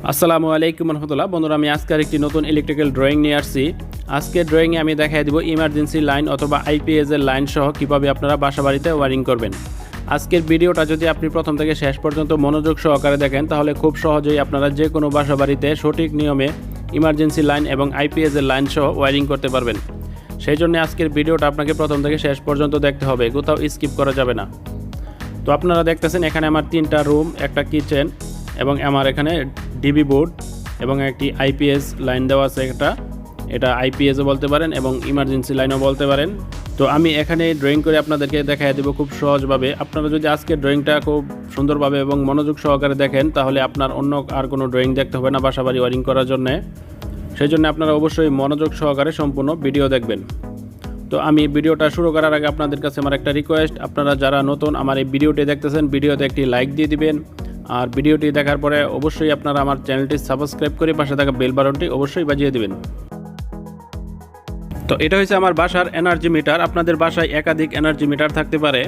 আসসালামু আলাইকুম রহমতুল্লাহ। বন্ধুরা, আমি আজকের একটি নতুন ইলেকট্রিক্যাল ড্রয়িং নিয়ে আসছি। আজকের ড্রয়িংয়ে আমি দেখাই দেব ইমার্জেন্সি লাইন অথবা IPS এর লাইন সহ কীভাবে আপনারা বাসাবাড়িতে ওয়্যারিং করবেন। আজকের ভিডিওটা যদি আপনি প্রথম থেকে শেষ পর্যন্ত মনোযোগ সহকারে দেখেন তাহলে খুব সহজেই আপনারা যে কোনো বাসাবাড়িতে সঠিক নিয়মে ইমার্জেন্সি লাইন এবং IPS এর লাইন সহ ওয়্যারিং করতে পারবেন। সেই জন্য আজকের ভিডিওটা আপনাকে প্রথম থেকে শেষ পর্যন্ত দেখতে হবে, কোথাও স্কিপ করা যাবে না। তো আপনারা দেখতেছেন এখানে আমার 3টা রুম, একটা কিচেন এবং আমার এখানে ডিবি বোর্ড এবং একটি IPS লাইন দেওয়া আছে। এটা IPSও বলতে পারেন এবং ইমার্জেন্সি লাইনও বলতে পারেন। তো আমি এখানে ড্রয়িং করে আপনাদেরকে দেখাই দেবো খুব সহজভাবে। আপনারা যদি আজকের ড্রয়িংটা খুব সুন্দরভাবে এবং মনোযোগ সহকারে দেখেন তাহলে আপনার অন্য আর কোনো ড্রয়িং দেখতে হবে না বাসাবাড়ি ওয়্যারিং করার জন্যে। সেই জন্য আপনারা অবশ্যই মনোযোগ সহকারে সম্পূর্ণ ভিডিও দেখবেন। তো আমি ভিডিওটা শুরু করার আগে আপনাদের কাছে আমার একটা রিকোয়েস্ট, আপনারা যারা নতুন আমার এই ভিডিওটি দেখতেছেন ভিডিওতে একটি লাইক দিয়ে দিবেন, আর ভিডিওটি দেখার পরে অবশ্যই আপনারা আমার চ্যানেলটি সাবস্ক্রাইব করে পাশে থাকা বেল বাটনটি অবশ্যই বাজিয়ে দিবেন। তো এটা হচ্ছে আমার বাসার এনার্জি মিটার। আপনাদের বাসায় একাধিক এনার্জি মিটার থাকতে পারে।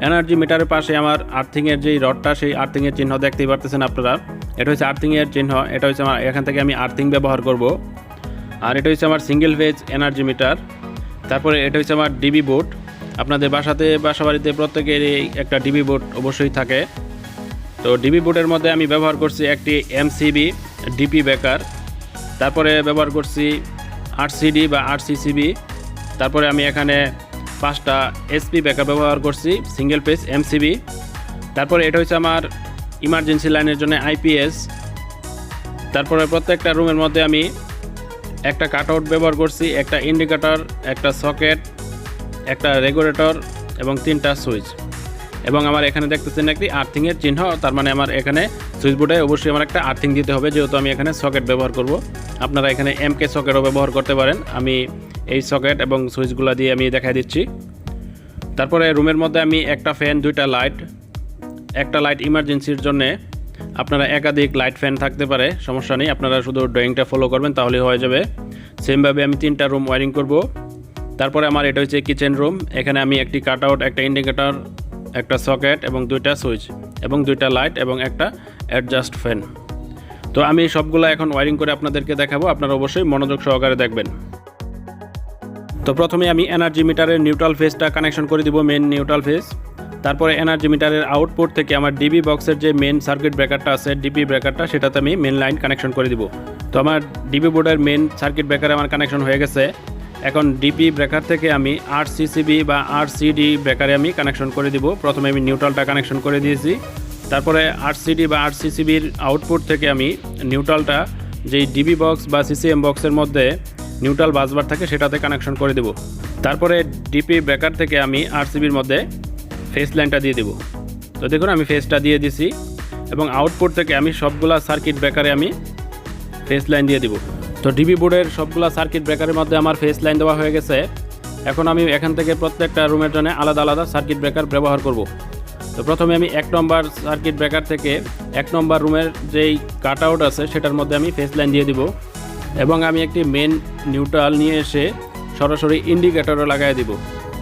এনার্জি মিটারের পাশে আমার আর্থিংয়ের যেই রডটা, সেই আর্থিংয়ের চিহ্ন দেখতেই পারতেছেন আপনারা। এটা হচ্ছে আর্থিংয়ের চিহ্ন, এটা হচ্ছে আমার এখান থেকে আমি আর্থিং ব্যবহার করব। আর এটা হচ্ছে আমার সিঙ্গেল ফেজ এনার্জি মিটার। তারপরে এটা হচ্ছে আমার ডিবি বোর্ড। আপনাদের বাসাবাড়িতে প্রত্যেকেরই একটা ডিবি বোর্ড অবশ্যই থাকে। তো ডিবি বোর্ডের মধ্যে আমি ব্যবহার করছি একটি MCB ডিপি ব্রেকার, তারপরে ব্যবহার করছি RCD বা RCCB, তারপরে আমি এখানে 5টা SP ব্রেকার ব্যবহার করছি সিঙ্গেল ফেজ MCB। তারপরে এটা হচ্ছে আমার ইমার্জেন্সি লাইনের জন্য IPS। তারপরে প্রত্যেকটা রুমের মধ্যে আমি একটা কাটআউট ব্যবহার করছি, একটা ইন্ডিকেটর, একটা সকেট, একটা রেগুলেটর এবং 3টা সুইচ। এবং আমার এখানে দেখতেছেন একটি আর্থিংয়ের চিহ্ন, তার মানে আমার এখানে সুইচ বোর্ডে অবশ্যই আমার একটা আর্থিং দিতে হবে, যেহেতু আমি এখানে সকেট ব্যবহার করব। আপনারা এখানে MK সকেটও ব্যবহার করতে পারেন। আমি এই সকেট এবং সুইচগুলো দিয়ে আমি দেখাই দিচ্ছি। তারপরে রুমের মধ্যে আমি একটা ফ্যান, 2টা লাইট, একটা লাইট ইমার্জেন্সির জন্যে। আপনারা একাধিক লাইট ফ্যান থাকতে পারে, সমস্যা নেই, আপনারা শুধু ড্রয়িংটা ফলো করবেন তাহলে হয়ে যাবে। সেমভাবে আমি 3টা রুম ওয়্যারিং করব। তারপরে আমার এটা হচ্ছে কিচেন রুম। এখানে আমি একটি কাটআউট, একটা ইন্ডিকেটর, একটা সকেট এবং 2টা সুইচ এবং 2টা লাইট এবং একটা অ্যাডজাস্ট ফ্যান। তো আমি সবগুলো এখন ওয়্যারিং করে আপনাদেরকে দেখাবো, আপনারা অবশ্যই মনোযোগ সহকারে দেখবেন। তো প্রথমে আমি এনার্জি মিটারের নিউট্রাল ফেজটা কানেকশন করে দিব, মেন নিউট্রাল ফেজ। তারপরে এনার্জি মিটারের আউটপুট থেকে আমার ডিবি বক্সের যে মেন সার্কিট ব্রেকারটা আছে, ডিপি ব্রেকারটা, সেটাতে আমি মেন লাইন কানেকশন করে দিব। তো আমার ডিবি বোর্ডের মেন সার্কিট ব্রেকারে আমার কানেকশন হয়ে গেছে। এখন ডিপি ব্রেকার থেকে আমি RCCB বা RCD ব্রেকারে আমি কানেকশন করে দিব। প্রথমে আমি নিউট্রালটা কানেকশন করে দিয়েছি। তারপরে RCD বা RCCBর আউটপুট থেকে আমি নিউট্রালটা যেই ডিবি বক্স বা CCM বক্সের মধ্যে নিউট্রাল বাসবার থাকে সেটাতে কানেকশন করে দেব। তারপরে ডিপি ব্রেকার থেকে আমি RCBর মধ্যে ফেস লাইনটা দিয়ে দেব। তো দেখুন আমি ফেসটা দিয়ে দিছি এবং আউটপুট থেকে আমি সবগুলা সার্কিট ব্রেকারে আমি ফেস লাইন দিয়ে দেব। তো ডিবি বোর্ডের সবগুলা সার্কিট ব্রেকারের মধ্যে আমার ফেস লাইন দেওয়া হয়ে গেছে। এখন আমি এখান থেকে প্রত্যেকটা রুমের জন্য আলাদা আলাদা সার্কিট ব্রেকার ব্যবহার করব। তো প্রথমে আমি 1 নম্বর সার্কিট ব্রেকার থেকে 1 নম্বর রুমের যেই কাটআউট আছে সেটার মধ্যে আমি ফেস লাইন দিয়ে দিব এবং আমি একটি মেন নিউট্রাল নিয়ে এসে সরাসরি ইন্ডিকেটরে লাগিয়ে দিব।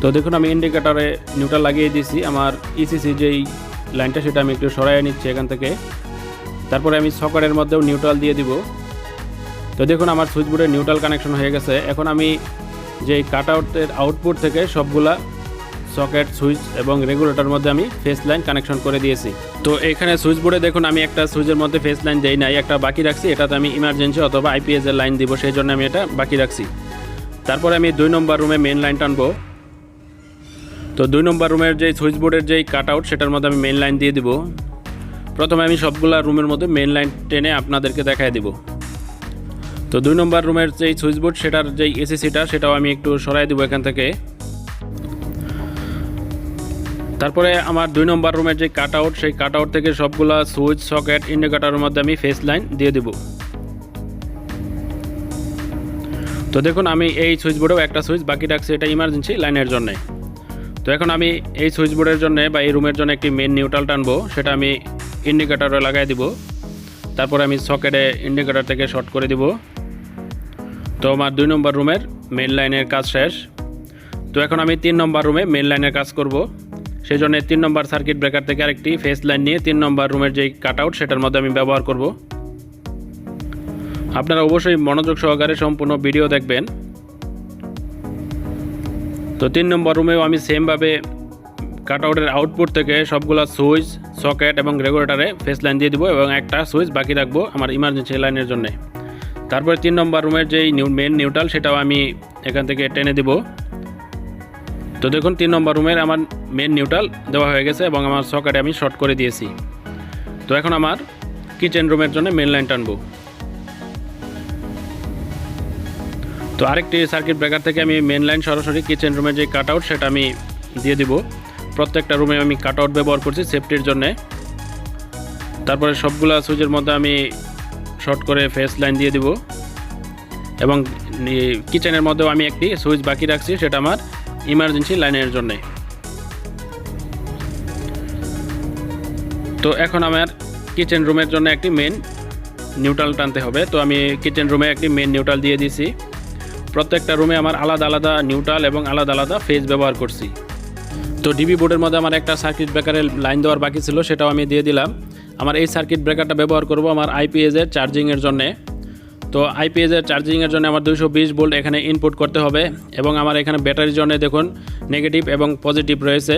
তো দেখুন আমি ইন্ডিকেটরে নিউট্রাল লাগিয়ে দিয়েছি। আমার ECC যেই লাইনটা সেটা আমি একটু সরাইয়ে নিচ্ছি এখান থেকে। তারপরে আমি সকেটের মধ্যেও নিউট্রাল দিয়ে দিব। তো দেখুন আমার সুইচ বোর্ডে নিউট্রাল কানেকশন হয়ে গেছে। এখন আমি যেই কাটআউটের আউটপুট থেকে সবগুলা সকেট, সুইচ এবং রেগুলেটরের মধ্যে আমি ফেস লাইন কানেকশন করে দিয়েছি। তো এখানে সুইচ বোর্ডে দেখুন আমি একটা সুইচের মধ্যে ফেস লাইন দেই নাই, একটা বাকি রাখছি। এটাতে আমি ইমার্জেন্সি অথবা IPS এর লাইন দিব, সেই জন্য আমি এটা বাকি রাখছি। তারপরে আমি 2 নম্বর রুমে মেন লাইন টানবো। তো 2 নম্বর রুমের যেই সুইচ বোর্ডের যেই কাটআউট সেটার মধ্যে আমি মেন লাইন দিয়ে দিব। প্রথমে আমি সবগুলা রুমের মধ্যে মেন লাইন টেনে আপনাদেরকে দেখাই দিব। তো 2 নম্বর রুমের যেই সুইচ বোর্ড সেটার যেই ACCটা সেটাও আমি একটু সরাই দেবো এখান থেকে। তারপরে আমার 2 নম্বর রুমের যে কাটআউট, সেই কাটআউট থেকে সবগুলা সুইচ, সকেট, ইন্ডিকেটরের মধ্যে আমি ফেস লাইন দিয়ে দেব। তো দেখুন আমি এই সুইচ বোর্ডেও একটা সুইচ বাকি রাখছি, এটা ইমার্জেন্সি লাইনের জন্য। তো এখন আমি এই সুইচ বোর্ডের জন্য বা এই রুমের জন্য একটি মেন নিউট্রাল টানবো, সেটা আমি ইন্ডিকেটরে লাগাই দিব। তারপরে আমি সকেটে ইন্ডিকেটর থেকে শর্ট করে দিব। তো আমার 2 নম্বর রুমের মেন লাইনের কাজ শেষ। তো এখন আমি 3 নম্বর রুমে মেন লাইনের কাজ করব। সেই জন্য 3 নম্বর সার্কিট ব্রেকার থেকে আরেকটি ফেস লাইন নিয়ে 3 নম্বর রুমের যেই কাটআউট সেটার মধ্যে আমি ব্যবহার করব। আপনারা অবশ্যই মনোযোগ সহকারে সম্পূর্ণ ভিডিও দেখবেন। তো 3 নম্বর রুমেও আমি সেমভাবে কাটআউটের আউটপুট থেকে সবগুলা সুইচ, সকেট এবং রেগুলেটরে ফেস লাইন দিয়ে দিব এবং একটা সুইচ বাকি রাখবো আমার ইমার্জেন্সি লাইনের জন্য। তারপরে 3 নম্বর রুমের যেই মেন নিউট্রাল সেটাও আমি এখান থেকে টেনে দিব। তো দেখুন 3 নম্বর রুমের আমার মেন নিউট্রাল দেওয়া হয়ে গেছে এবং আমার সকেটে আমি শর্ট করে দিয়েছি। তো এখন আমার কিচেন রুমের জন্য মেন লাইন টানবো। তো আরেকটি সার্কিট ব্রেকার থেকে আমি মেন লাইন সরাসরি কিচেন রুমের যে কাটআউট সেটা আমি দিয়ে দিব। প্রত্যেকটা রুমে আমি কাটআউট ব্যবহার করছি সেফটির জন্যে। তারপরে সবগুলা সুইচের মধ্যে আমি শর্ট করে ফেস লাইন দিয়ে দিব এবং কিচেনের মধ্যেও আমি একটি সুইচ বাকি রাখছি, সেটা আমার ইমার্জেন্সি লাইনের জন্যে। তো এখন আমার কিচেন রুমের জন্য একটি মেন নিউট্রাল টানতে হবে। তো আমি কিচেন রুমে একটি মেন নিউট্রাল দিয়ে দিয়েছি। প্রত্যেকটা রুমে আমার আলাদা আলাদা নিউট্রাল এবং আলাদা আলাদা ফেজ ব্যবহার করছি। তো ডিবি বোর্ডের মধ্যে আমার একটা সার্কিট ব্রেকারের লাইন দেওয়ার বাকি ছিল, সেটাও আমি দিয়ে দিলাম। আমার এই সার্কিট ব্রেকারটা ব্যবহার করব আমার আইপিএসের চার্জিংয়ের জন্যে। তো আইপিএসের চার্জিংয়ের জন্য আমার 220 ভোল্ট এখানে ইনপুট করতে হবে এবং আমার এখানে ব্যাটারির জন্য দেখুন নেগেটিভ এবং পজিটিভ রয়েছে।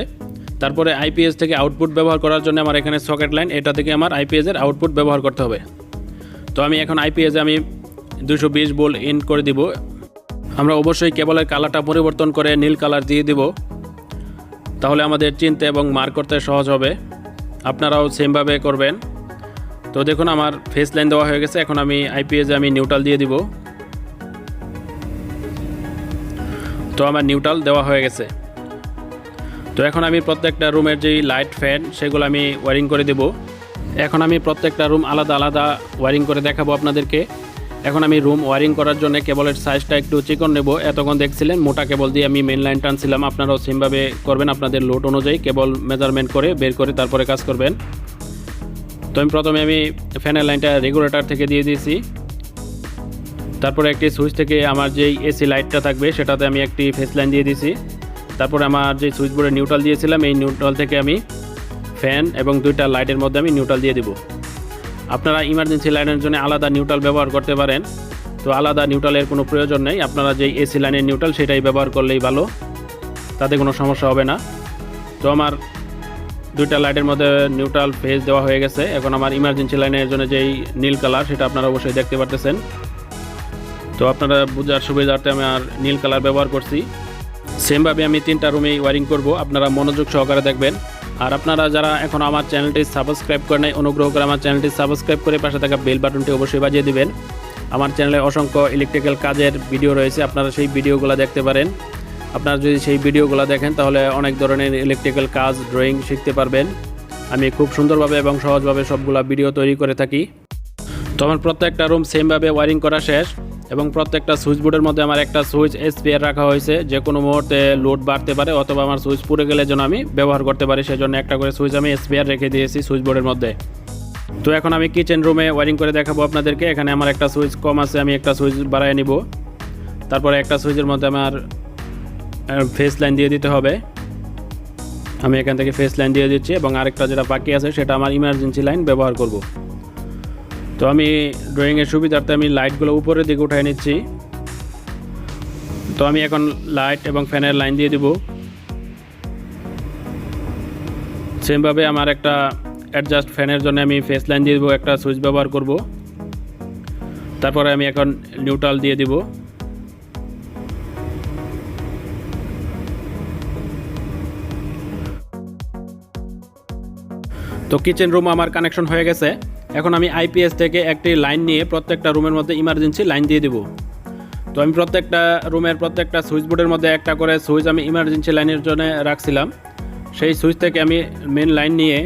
তারপরে আইপিএস থেকে আউটপুট ব্যবহার করার জন্য আমার এখানে সকেট লাইন, এটা থেকে আমার আইপিএসের আউটপুট ব্যবহার করতে হবে। তো আমি এখন আইপিএসে আমি 220 ভোল্ট ইন করে দিব। আমরা অবশ্যই কেবলের কালারটা পরিবর্তন করে নীল কালার দিয়ে দিব, তাহলে আমাদের চিনতে এবং মার্ক করতে সহজ হবে। আপনারাও সেমভাবে করবেন। তো দেখুন আমার ফেস লাইন দেওয়া হয়ে গেছে। এখন আমি আইপিএসে আমি নিউট্রাল দিয়ে দিব। তো আমার নিউট্রাল দেওয়া হয়ে গেছে। তো এখন আমি প্রত্যেকটা রুমের যেই লাইট ফ্যান সেগুলো আমি ওয়ারিং করে দেব। এখন আমি প্রত্যেকটা রুম আলাদা আলাদা ওয়ারিং করে দেখাবো আপনাদেরকে। এখন আমি রুম ওয়ারিং করার জন্য কেবলের সাইজটা একটু চিকন নেব। এতক্ষণ দেখছিলেন মোটা কেবল দিয়ে আমি মেন লাইন টানছিলাম, আপনারাও সেমভাবে করবেন। আপনাদের লোড অনুযায়ী কেবল মেজারমেন্ট করে বের করে তারপরে কাজ করবেন। তো আমি প্রথমে আমি ফ্যানের লাইনটা রেগুলেটর থেকে দিয়ে দিয়েছি। তারপরে একটি সুইচ থেকে আমার যেই এসি লাইটটা থাকবে সেটাতে আমি একটি ফেস লাইন দিয়ে দিয়েছি। তারপরে আমার যে সুইচ বোর্ডে নিউট্রাল দিয়েছিলাম এই নিউট্রাল থেকে আমি ফ্যান এবং 2টা লাইটের মধ্যে আমি নিউট্রাল দিয়ে দিব। আপনারা ইমার্জেন্সি লাইনের জন্য আলাদা নিউট্রাল ব্যবহার করতে পারেন। তো আলাদা নিউট্রালের কোনো প্রয়োজন নেই, আপনারা যেই এসি লাইনের নিউট্রাল সেটাই ব্যবহার করলেই ভালো, তাতে কোনো সমস্যা হবে না। তো আমার 2টা লাইটের মধ্যে নিউট্রাল ফেজ দেওয়া হয়ে গেছে। এখন আমার ইমার্জেন্সি লাইনের জন্য যেই নীল কালার সেটা আপনারা অবশ্যই দেখতে পারতেছেন। তো আপনারা বোঝার সুবিধার্থে আমি আর নীল কালার ব্যবহার করছি। সেমভাবে আমি 3টা রুমেই ওয়ারিং করব, আপনারা মনোযোগ সহকারে দেখবেন। আর আপনারা যারা এখন আমার চ্যানেলটি সাবস্ক্রাইব করে নাই, অনুগ্রহ করে আমার চ্যানেলটি সাবস্ক্রাইব করে পাশে থাকা বেল বাটনটি অবশ্যই বাজিয়ে দিবেন। আমার চ্যানেলে অসংখ্য ইলেকট্রিক্যাল কাজের ভিডিও রয়েছে, আপনারা সেই ভিডিওগুলো দেখতে পারেন। আপনারা যদি সেই ভিডিওগুলো দেখেন তাহলে অনেক ধরনের ইলেকট্রিক্যাল কাজ, ড্রয়িং শিখতে পারবেন। আমি খুব সুন্দরভাবে এবং সহজভাবে সবগুলো ভিডিও তৈরি করে থাকি। তো আমার প্রত্যেকটা রুম সেমভাবে ওয়ারিং করা শেষ এবং প্রত্যেকটা সুইচ বোর্ডের মধ্যে আমার একটা সুইচ স্পেয়ার রাখা হয়েছে। যে কোনো মুহূর্তে লোড বাড়তে পারে অথবা আমার সুইচ পুড়ে গেলে যেন আমি ব্যবহার করতে পারি, সেজন্য একটা করে সুইচ আমি স্পেয়ার রেখে দিয়েছি সুইচ বোর্ডের মধ্যে। তো এখন আমি কিচেন রুমে ওয়ারিং করে দেখাবো আপনাদেরকে। এখানে আমার একটা সুইচ কম আছে, আমি একটা সুইচ বাড়ায় নিব। তারপরে একটা সুইচের মধ্যে আমার ফেস লাইন দিয়ে দিতে হবে। আমি এখান থেকে ফেস লাইন দিয়ে দিচ্ছি এবং আরেকটা যেটা বাকি আছে সেটা আমার ইমার্জেন্সি লাইন ব্যবহার করব। তো আমি ড্রয়িংয়ের সুবিধার্থে আমি লাইটগুলো উপরের দিকে উঠাই নিচ্ছি। তো আমি এখন লাইট এবং ফ্যানের লাইন দিয়ে দিব। সেমভাবে আমার একটা অ্যাডজাস্ট ফ্যানের জন্য আমি ফেস লাইন দিয়ে দেবো, একটা সুইচ ব্যবহার করব। তারপরে আমি এখন নিউট্রাল দিয়ে দিব। তো কিচেন রুম আমার কানেকশন হয়ে গেছে। এখন আমি আইপিএস থেকে একটি লাইন নিয়ে প্রত্যেকটা রুমের মধ্যে ইমার্জেন্সি লাইন দিয়ে দেব। তো আমি প্রত্যেকটা রুমের প্রত্যেকটা সুইচ বোর্ডের মধ্যে একটা করে সুইচ আমি ইমার্জেন্সি লাইনের জন্য রাখছিলাম। সেই সুইচ থেকে আমি মেন লাইন নিয়ে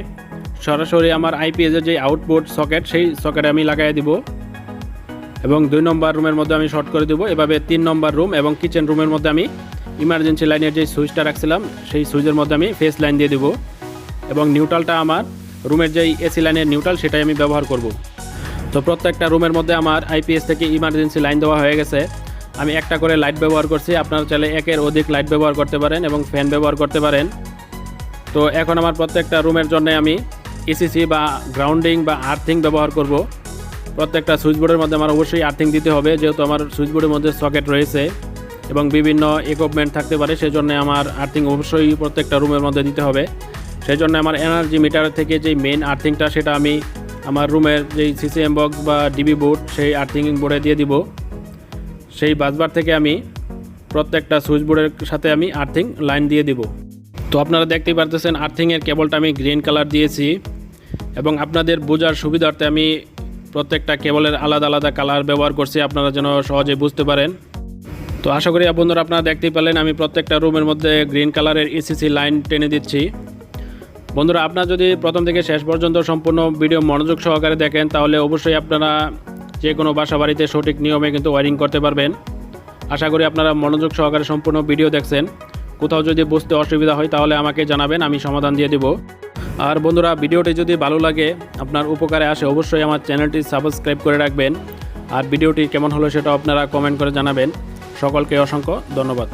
সরাসরি আমার আইপিএসের যে আউটপুট সকেট সেই সকেটে আমি লাগাই দিব এবং 2 নম্বর রুমের মধ্যে আমি শর্ট করে দেবো। এভাবে 3 নম্বর রুম এবং কিচেন রুমের মধ্যে আমি ইমার্জেন্সি লাইনের যে সুইচটা রাখছিলাম সেই সুইচের মধ্যে আমি ফেস লাইন দিয়ে দেবো এবং নিউট্রালটা আমার রুমের যেই এসি লাইনের নিউট্রাল সেটাই আমি ব্যবহার করব। তো প্রত্যেকটা রুমের মধ্যে আমার আইপিএস থেকে ইমার্জেন্সি লাইন দেওয়া হয়ে গেছে। আমি একটা করে লাইট ব্যবহার করছি, আপনারা চাইলে একের অধিক লাইট ব্যবহার করতে পারেন এবং ফ্যান ব্যবহার করতে পারেন। তো এখন আমার প্রত্যেকটা রুমের জন্য আমি ইসিসি বা গ্রাউন্ডিং বা আর্থিং ব্যবহার করব। প্রত্যেকটা সুইচবোর্ডের মধ্যে আমার অবশ্যই আর্থিং দিতে হবে, যেহেতু আমার সুইচবোর্ডের মধ্যে সকেট রয়েছে এবং বিভিন্ন ইকুইপমেন্ট থাকতে পারে, সেজন্য আমার আর্থিং অবশ্যই প্রত্যেকটা রুমের মধ্যে দিতে হবে। সেই জন্য আমার এনার্জি মিটার থেকে যেই মেইন আর্থিংটা সেটা আমি আমার রুমের যেই সিসিএম বক্স বা ডিবি বোর্ড সেই আর্থিং বোর্ডে দিয়ে দিব। সেই বাসবার থেকে আমি প্রত্যেকটা সুইচ বোর্ডের সাথে আমি আর্থিং লাইন দিয়ে দিব। তো আপনারা দেখতেই পারতেছেন আর্থিংয়ের কেবলটা আমি গ্রিন কালার দিয়েছি এবং আপনাদের বোঝার সুবিধার্থে আমি প্রত্যেকটা কেবলের আলাদা আলাদা কালার ব্যবহার করছি, আপনারা যেন সহজে বুঝতে পারেন। তো আশা করি বন্ধুরা আপনারা দেখতেই পেলেন আমি প্রত্যেকটা রুমের মধ্যে গ্রিন কালারের ইসিসি লাইন টেনে দিচ্ছি। বন্ধুরা আপনারা যদি প্রথম থেকে শেষ পর্যন্ত সম্পূর্ণ ভিডিও মনোযোগ সহকারে দেখেন তাহলে অবশ্যই আপনারা যে কোনো বাসা বাড়িতে সঠিক নিয়মে কিন্তু ওয়্যারিং করতে পারবেন। আশা করি আপনারা মনোযোগ সহকারে সম্পূর্ণ ভিডিও দেখছেন। কোথাও যদি বুঝতে অসুবিধা হয় তাহলে আমাকে জানাবেন, আমি সমাধান দিয়ে দেব। আর বন্ধুরা ভিডিওটি যদি ভালো লাগে, আপনার উপকারে আসে, অবশ্যই আমার চ্যানেলটি সাবস্ক্রাইব করে রাখবেন। আর ভিডিওটি কেমন হলো সেটা আপনারা কমেন্ট করে জানাবেন। সকলকে অসংখ্য ধন্যবাদ।